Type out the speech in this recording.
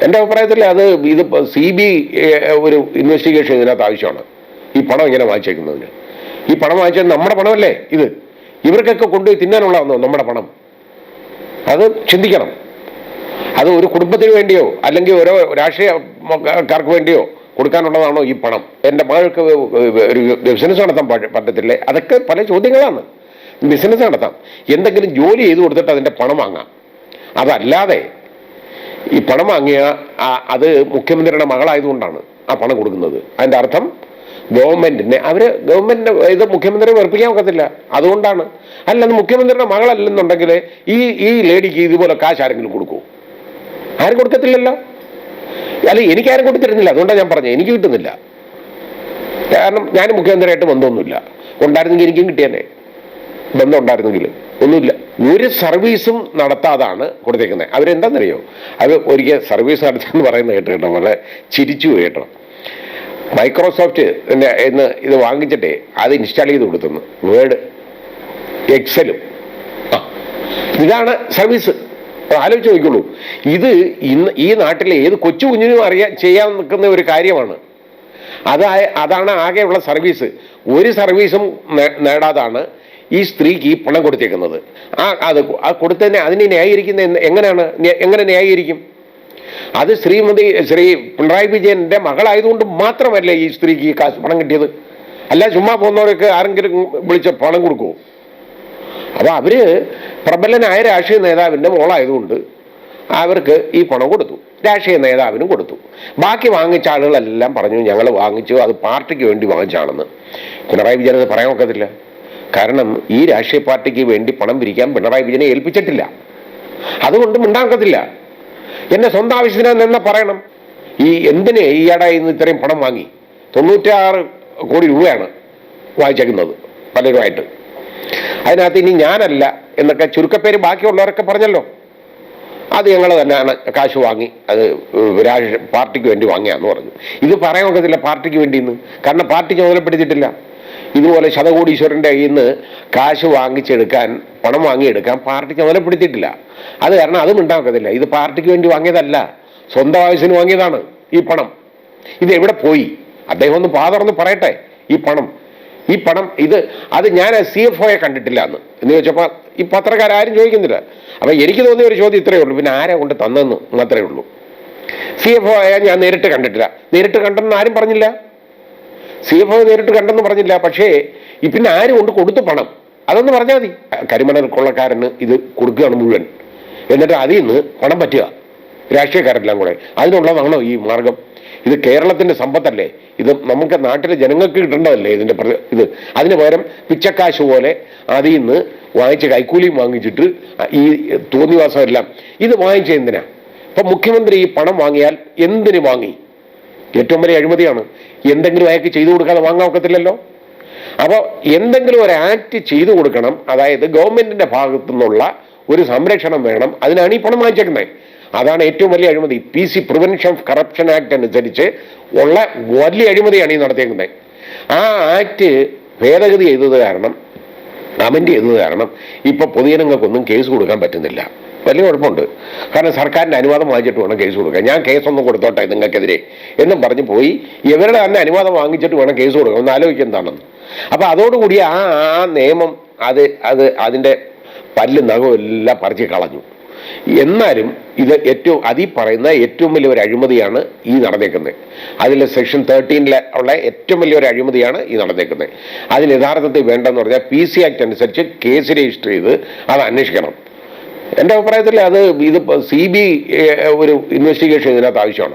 എൻ്റെ അഭിപ്രായത്തിൽ അത് ഇതിപ്പോൾ CBI ഒരു ഇൻവെസ്റ്റിഗേഷൻ ഇതിനകത്ത് ആവശ്യമാണ്. ഈ പണം ഇങ്ങനെ വാങ്ങിച്ചേക്കുന്നതിന്. ഈ പണം വാങ്ങിച്ചത് നമ്മുടെ പണമല്ലേ ഇത്? ഇവർക്കൊക്കെ കൊണ്ടുപോയി തിന്നാനുള്ളതാണോ നമ്മുടെ പണം? അത് ചിന്തിക്കണം. അത് ഒരു കുടുംബത്തിന് വേണ്ടിയോ അല്ലെങ്കിൽ ഓരോ രാഷ്ട്രീയക്കാർക്ക് വേണ്ടിയോ കൊടുക്കാനുള്ളതാണോ ഈ പണം? എൻ്റെ മകൾക്ക് ഒരു ബിസിനസ് നടത്താൻ പറ്റത്തില്ലേ? അതൊക്കെ പല ചോദ്യങ്ങളാണ്. ബിസിനസ് നടത്താം, എന്തെങ്കിലും ജോലി ചെയ്ത് കൊടുത്തിട്ട് അതിൻ്റെ പണം വാങ്ങാം. അതല്ലാതെ ഈ പണം വാങ്ങിയ അത് മുഖ്യമന്ത്രിയുടെ മകളായതുകൊണ്ടാണ് ആ പണം കൊടുക്കുന്നത്. അതിൻ്റെ അർത്ഥം ഗവൺമെന്റിനെ ഇത് മുഖ്യമന്ത്രിയെ വെറുപ്പിക്കാൻ ഒക്കത്തില്ല, അതുകൊണ്ടാണ്. അല്ലാതെ മുഖ്യമന്ത്രിയുടെ മകളല്ലെന്നുണ്ടെങ്കിൽ ഈ ലേഡിക്ക് ഇതുപോലെ കാശ് ആരെങ്കിലും കൊടുക്കുമോ? ആരും കൊടുക്കത്തില്ലല്ലോ. അല്ല, എനിക്കാരും കൊടുത്തിരുന്നില്ല, അതുകൊണ്ടാണ് ഞാൻ പറഞ്ഞത് എനിക്ക് കിട്ടുന്നില്ല. കാരണം ഞാൻ മുഖ്യമന്ത്രിയായിട്ട് ബന്ധമൊന്നുമില്ല. ഉണ്ടായിരുന്നെങ്കിൽ എനിക്കും കിട്ടിയെന്നെ, ബന്ധം ഉണ്ടായിരുന്നെങ്കിൽ. ഒന്നുമില്ല. ഒരു സർവീസും നടത്താതാണ് കൊടുത്തേക്കുന്നത്. അവരെന്താണെന്നറിയോ, അവർ ഒരിക്കൽ സർവീസ് നടത്തിയെന്ന് പറയുന്നത് കേട്ടോ, വളരെ ചിരിച്ചു കേട്ടോ. മൈക്രോസോഫ്റ്റ് എന്ന് ഇത് വാങ്ങിച്ചിട്ടേ അത് ഇൻസ്റ്റാൾ ചെയ്ത് കൊടുത്തുന്നു, വേർഡ്, എക്സലും. ഇതാണ് സർവീസ്. ആലോചിച്ച് നോക്കിക്കോളൂ. ഇത് ഈ നാട്ടിലെ ഏത് കൊച്ചു കുഞ്ഞിനും ചെയ്യാൻ നിൽക്കുന്ന ഒരു കാര്യമാണ്. അതാണ് ആകെയുള്ള സർവീസ്. ഒരു സർവീസും നേടാതാണ് ഈ സ്ത്രീക്ക് ഈ പണം കൊടുത്തേക്കുന്നത്. അത് കൊടുത്തതിനെ അതിനെ ന്യായീകരിക്കുന്നത് എങ്ങനെ ന്യായീകരിക്കും? അത് ശ്രീ പിണറായി വിജയന്റെ മകളായതുകൊണ്ട് മാത്രമല്ലേ ഈ സ്ത്രീക്ക് ഈ കാശ് പണം കിട്ടിയത്. അല്ല ചുമ്മാ പോകുന്നവരൊക്കെ ആരെങ്കിലും വിളിച്ച് പണം കൊടുക്കുമോ? അപ്പോൾ അവര് പ്രബലനായ രാഷ്ട്രീയ നേതാവിൻ്റെ മോളായതുകൊണ്ട് അവർക്ക് ഈ പണം കൊടുത്തു, രാഷ്ട്രീയ നേതാവിനും കൊടുത്തു. ബാക്കി വാങ്ങിച്ച ആളുകളെല്ലാം പറഞ്ഞു ഞങ്ങൾ വാങ്ങിച്ചു, അത് പാർട്ടിക്ക് വേണ്ടി വാങ്ങിച്ചാണെന്ന്. പിണറായി വിജയൻ അത് പറയാൻ ഒക്കത്തില്ല. കാരണം ഈ രാഷ്ട്രീയ പാർട്ടിക്ക് വേണ്ടി പണം പിരിക്കാൻ പിണറായി വിജയനെ ഏൽപ്പിച്ചിട്ടില്ല. അതുകൊണ്ട് മിണ്ടാക്കത്തില്ല. എന്നെ സ്വന്തം ആവശ്യത്തിനെന്ന് പറയണം. എന്തിന് ഈയിടെ ഇന്ന് ഇത്രയും പണം വാങ്ങി? 96 കോടി രൂപയാണ് വാങ്ങിച്ചേക്കുന്നത് പലരുമായിട്ട്. അതിനകത്ത് ഇനി ഞാനല്ല എന്നൊക്കെ ചുരുക്കപ്പേര് ബാക്കിയുള്ളവരൊക്കെ പറഞ്ഞല്ലോ. അത് ഞങ്ങൾ തന്നെയാണ് കാശ് വാങ്ങി, അത് പാർട്ടിക്ക് വേണ്ടി വാങ്ങിയാന്ന് പറഞ്ഞു. ഇത് പറയാൻ ഒക്കത്തില്ല പാർട്ടിക്ക് വേണ്ടിയെന്ന്. കാരണം പാർട്ടി ചുമതലപ്പെടുത്തിയിട്ടില്ല. ഇതുപോലെ ശതകോടീശ്വരൻ്റെ കയ്യിൽ നിന്ന് കാശ് വാങ്ങിച്ചെടുക്കാൻ, പണം വാങ്ങിയെടുക്കാൻ പാർട്ടി ചുമതലപ്പെടുത്തിയിട്ടില്ല. അത് കാരണം അതും ഉണ്ടാക്കത്തില്ല. ഇത് പാർട്ടിക്ക് വേണ്ടി വാങ്ങിയതല്ല, സ്വന്തം ആവശ്യത്തിന് വാങ്ങിയതാണ് ഈ പണം. ഇത് എവിടെ പോയി? അദ്ദേഹം ഒന്ന് പാതുറന്ന് പറയട്ടെ. ഈ പണം അത് ഞാൻ CFOയെ കണ്ടിട്ടില്ല എന്ന് ചോദിച്ചപ്പോൾ ഈ പത്രക്കാരും ചോദിക്കുന്നില്ല. അപ്പം എനിക്ക് തോന്നിയ ഒരു ചോദ്യം ഇത്രയേ ഉള്ളൂ, പിന്നെ ആരെ കൊണ്ട് തന്നെന്ന് മാത്രമേ ഉള്ളൂ. CFO ഞാൻ നേരിട്ട് കണ്ടിട്ടില്ല. നേരിട്ട് കണ്ടെന്ന് ആരും പറഞ്ഞില്ല. CFO നേരിട്ട് കണ്ടെന്ന് പറഞ്ഞില്ല. പക്ഷേ പിന്നെ ആര് കൊണ്ട് കൊടുത്തു പണം? അതൊന്ന് പറഞ്ഞാൽ മതി. കരിമണൽ കൊള്ളക്കാരന് ഇത് കൊടുക്കുകയാണ് മുഴുവൻ, എന്നിട്ട് അതിൽ നിന്ന് പണം പറ്റുക രാഷ്ട്രീയക്കാരെല്ലാം കൂടെ. അതിനുള്ളതാണോ ഈ മാർഗം? ഇത് കേരളത്തിന്റെ സമ്പത്തല്ലേ? ഇത് നമുക്ക് നാട്ടിലെ ജനങ്ങൾക്ക് കിട്ടേണ്ടതല്ലേ ഇതിന്റെ ഇത്? അതിന് പകരം പിച്ചക്കാശ് പോലെ അതിൽ നിന്ന് വാങ്ങിച്ച് കൈക്കൂലിയും വാങ്ങിച്ചിട്ട് ഈ തോന്നിവാസമെല്ലാം ഇത് വാങ്ങിച്ച എന്തിനാ? ഇപ്പൊ മുഖ്യമന്ത്രി ഈ പണം വാങ്ങിയാൽ എന്തിനു വാങ്ങി? ഏറ്റവും വലിയ അഴിമതിയാണ്. എന്തെങ്കിലും അയാൾക്ക് ചെയ്തു കൊടുക്കാതെ വാങ്ങാൻ ഒക്കത്തില്ലല്ലോ. അപ്പോൾ എന്തെങ്കിലും ഒരു ആക്ട് ചെയ്തു കൊടുക്കണം. അതായത് ഗവൺമെന്റിന്റെ ഭാഗത്തു നിന്നുള്ള ഒരു സംരക്ഷണം വേണം. അതിനാണ് ഈ പണം വാങ്ങിച്ചേക്കുന്നത്. അതാണ് ഏറ്റവും വലിയ അഴിമതി. PC prevention of corruption act അനുസരിച്ച് ഉള്ള വലിയ അഴിമതിയാണ് ഈ നടത്തിയേക്കുന്നത്. ആ ആക്ട് ഭേദഗതി ചെയ്തത് കാരണം, അമെൻഡ് ചെയ്തത് കാരണം ഇപ്പൊ പൊതുജനങ്ങൾക്കൊന്നും കേസ് കൊടുക്കാൻ പറ്റുന്നില്ല. വലിയ കുഴപ്പമുണ്ട്. കാരണം സർക്കാരിന്റെ അനുവാദം വാങ്ങിച്ചിട്ട് വേണം കേസ് കൊടുക്കാൻ. ഞാൻ കേസൊന്നും കൊടുത്തോട്ടെ നിങ്ങൾക്കെതിരെ എന്നും പറഞ്ഞ് പോയി ഇവരുടെ തന്നെ അനുവാദം വാങ്ങിച്ചിട്ട് വേണം കേസ് കൊടുക്കാൻ. ഒന്ന് ആലോചിക്കുക എന്താണെന്ന്. അപ്പൊ അതോടുകൂടി ആ നിയമം അതിന്റെ പല്ല് നഖവും എല്ലാം പറിച്ച് കളഞ്ഞു. എന്നാലും ഇത് അതീ പറയുന്ന ഏറ്റവും വലിയൊരു അഴിമതിയാണ് ഈ നടന്നേക്കുന്നത്. അതിൽ സെക്ഷൻ 13 ഉള്ള ഏറ്റവും വലിയൊരു അഴിമതിയാണ് ഈ നടന്നേക്കുന്നത്. അതിൽ യഥാർത്ഥത്തിൽ വേണ്ടെന്ന് പറഞ്ഞാൽ PC ആക്ട് അനുസരിച്ച് കേസ് രജിസ്റ്റർ ചെയ്ത് അത് അന്വേഷിക്കണം. എൻ്റെ അഭിപ്രായത്തിൽ ഇത് CBI ഒരു ഇൻവെസ്റ്റിഗേഷൻ ഇതിനകത്ത് ആവശ്യമാണ്.